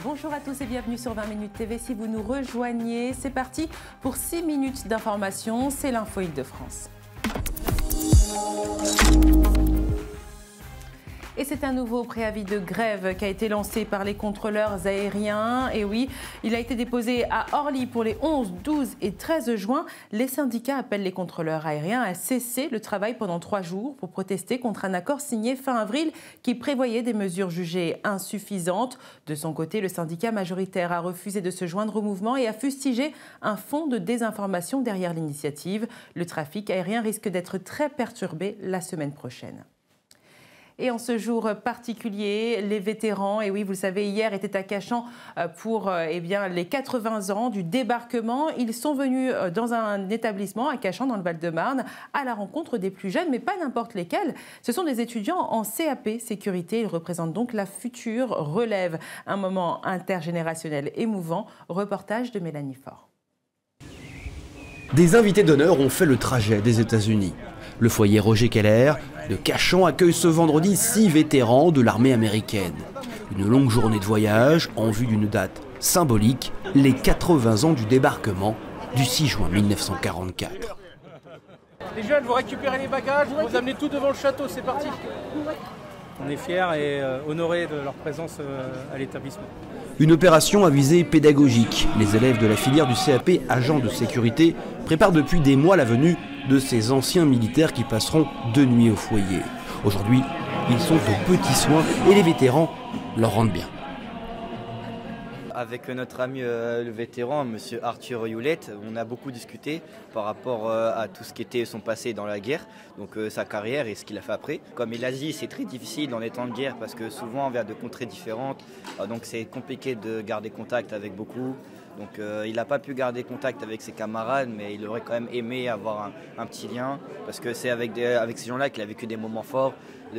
Bonjour à tous et bienvenue sur 20 Minutes TV. Si vous nous rejoignez, c'est parti pour 6 minutes d'information. C'est l'info Île-de-France. Et c'est un nouveau préavis de grève qui a été lancé par les contrôleurs aériens. Et oui, il a été déposé à Orly pour les 11, 12 et 13 juin. Les syndicats appellent les contrôleurs aériens à cesser le travail pendant 3 jours pour protester contre un accord signé fin avril qui prévoyait des mesures jugées insuffisantes. De son côté, le syndicat majoritaire a refusé de se joindre au mouvement et a fustigé un fond de désinformation derrière l'initiative. Le trafic aérien risque d'être très perturbé la semaine prochaine. Et en ce jour particulier, les vétérans, et oui, vous le savez, hier était à Cachan pour les 80 ans du débarquement. Ils sont venus dans un établissement à Cachan, dans le Val-de-Marne, à la rencontre des plus jeunes, mais pas n'importe lesquels. Ce sont des étudiants en CAP sécurité. Ils représentent donc la future relève. Un moment intergénérationnel émouvant. Reportage de Mélanie Faure. Des invités d'honneur ont fait le trajet des États-Unis. Le foyer Roger Keller de Cachan accueille ce vendredi 6 vétérans de l'armée américaine. Une longue journée de voyage en vue d'une date symbolique, les 80 ans du débarquement du 6 juin 1944. Les jeunes, vous récupérez les bagages, vous amenez tout devant le château, c'est parti. On est fiers et honorés de leur présence à l'établissement. Une opération à visée pédagogique. Les élèves de la filière du CAP agents de sécurité préparent depuis des mois la venue de ces anciens militaires qui passeront 2 nuits au foyer. Aujourd'hui, ils sont aux petits soins et les vétérans leur rendent bien. Avec notre ami le vétéran, monsieur Arthur Hewlett, on a beaucoup discuté par rapport à tout ce qui était son passé dans la guerre, donc sa carrière et ce qu'il a fait après. Comme il a dit, c'est très difficile dans les temps de guerre parce que souvent on vient de contrées différentes, donc c'est compliqué de garder contact avec beaucoup. Donc il n'a pas pu garder contact avec ses camarades, mais il aurait quand même aimé avoir un petit lien, parce que c'est avec ces gens-là qu'il a vécu des moments forts,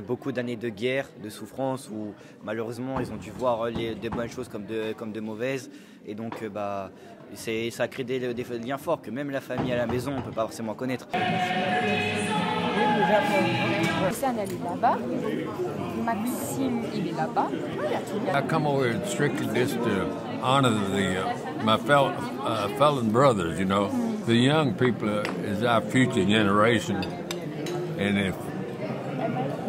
beaucoup d'années de guerre, de souffrance, où malheureusement ils ont dû voir des bonnes choses comme de mauvaises. Et donc ça crée des liens forts que même la famille à la maison ne peut pas forcément connaître. Hussein, elle est là-bas. Maxime, il est là-bas. I come over here strictly just to honor my felon brothers, you know. The young people is our future generation, and if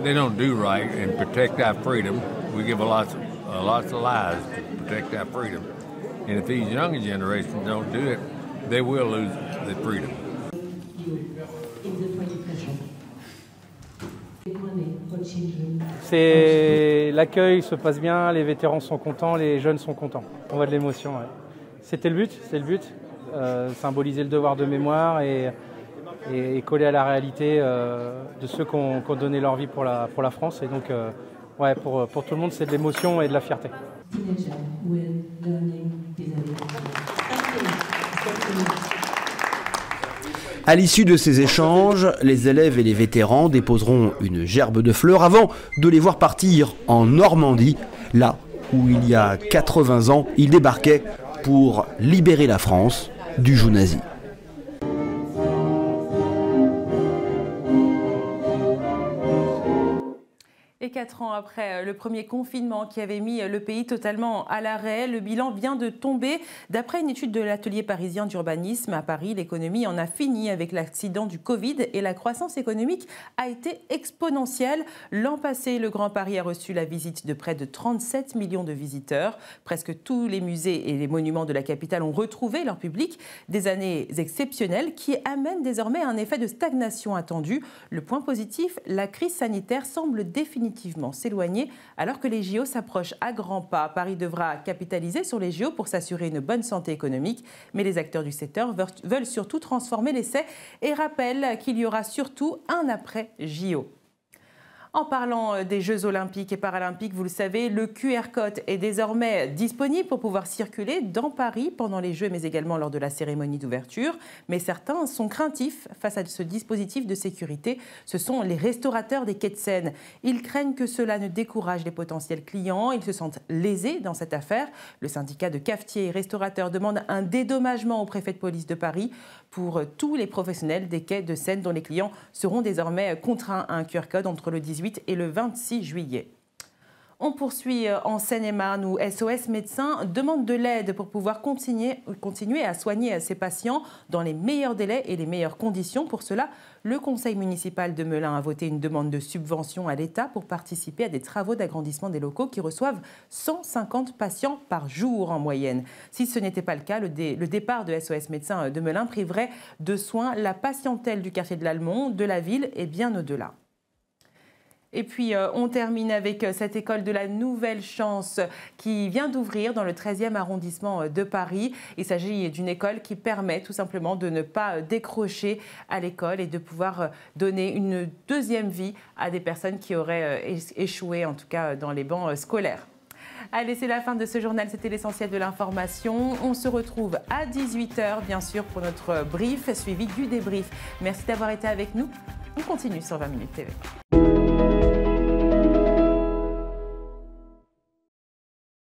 they don't do right and protect our freedom, we give lots of lies to protect our freedom. And if these younger generations don't do it, they will lose the freedom. L'accueil se passe bien, les vétérans sont contents, les jeunes sont contents. On voit de l'émotion. Ouais. C'était le but, symboliser le devoir de mémoire et coller à la réalité de ceux qui ont donné leur vie pour la France. Et donc, pour tout le monde, c'est de l'émotion et de la fierté. À l'issue de ces échanges, les élèves et les vétérans déposeront une gerbe de fleurs avant de les voir partir en Normandie, là où il y a 80 ans, ils débarquaient pour libérer la France du joug nazi. Et 4 ans après le premier confinement qui avait mis le pays totalement à l'arrêt, le bilan vient de tomber. D'après une étude de l'atelier parisien d'urbanisme à Paris, l'économie en a fini avec l'accident du Covid et la croissance économique a été exponentielle. L'an passé, le Grand Paris a reçu la visite de près de 37 millions de visiteurs. Presque tous les musées et les monuments de la capitale ont retrouvé leur public. Des années exceptionnelles qui amènent désormais un effet de stagnation attendu. Le point positif, la crise sanitaire semble définitivement s'éloigner alors que les JO s'approchent à grands pas. Paris devra capitaliser sur les JO pour s'assurer une bonne santé économique, mais les acteurs du secteur veulent surtout transformer l'essai et rappellent qu'il y aura surtout un après-JO. En parlant des Jeux Olympiques et Paralympiques, vous le savez, le QR code est désormais disponible pour pouvoir circuler dans Paris pendant les Jeux, mais également lors de la cérémonie d'ouverture. Mais certains sont craintifs face à ce dispositif de sécurité. Ce sont les restaurateurs des quais de Seine. Ils craignent que cela ne décourage les potentiels clients. Ils se sentent lésés dans cette affaire. Le syndicat de cafetiers et restaurateurs demande un dédommagement au préfet de police de Paris pour tous les professionnels des quais de Seine dont les clients seront désormais contraints à un QR code entre le 18 et le 26 juillet. On poursuit en Seine-et-Marne où SOS Médecins demande de l'aide pour pouvoir continuer à soigner ses patients dans les meilleurs délais et les meilleures conditions. Pour cela, le conseil municipal de Melun a voté une demande de subvention à l'État pour participer à des travaux d'agrandissement des locaux qui reçoivent 150 patients par jour en moyenne. Si ce n'était pas le cas, le départ de SOS Médecins de Melun priverait de soins la patientèle du quartier de l'Allemont, de la ville et bien au-delà. Et puis, on termine avec cette école de la Nouvelle Chance qui vient d'ouvrir dans le 13e arrondissement de Paris. Il s'agit d'une école qui permet tout simplement de ne pas décrocher à l'école et de pouvoir donner une deuxième vie à des personnes qui auraient échoué, en tout cas dans les bancs scolaires. Allez, c'est la fin de ce journal. C'était l'essentiel de l'information. On se retrouve à 18 h, bien sûr, pour notre brief, suivi du débrief. Merci d'avoir été avec nous. On continue sur 20 Minutes TV.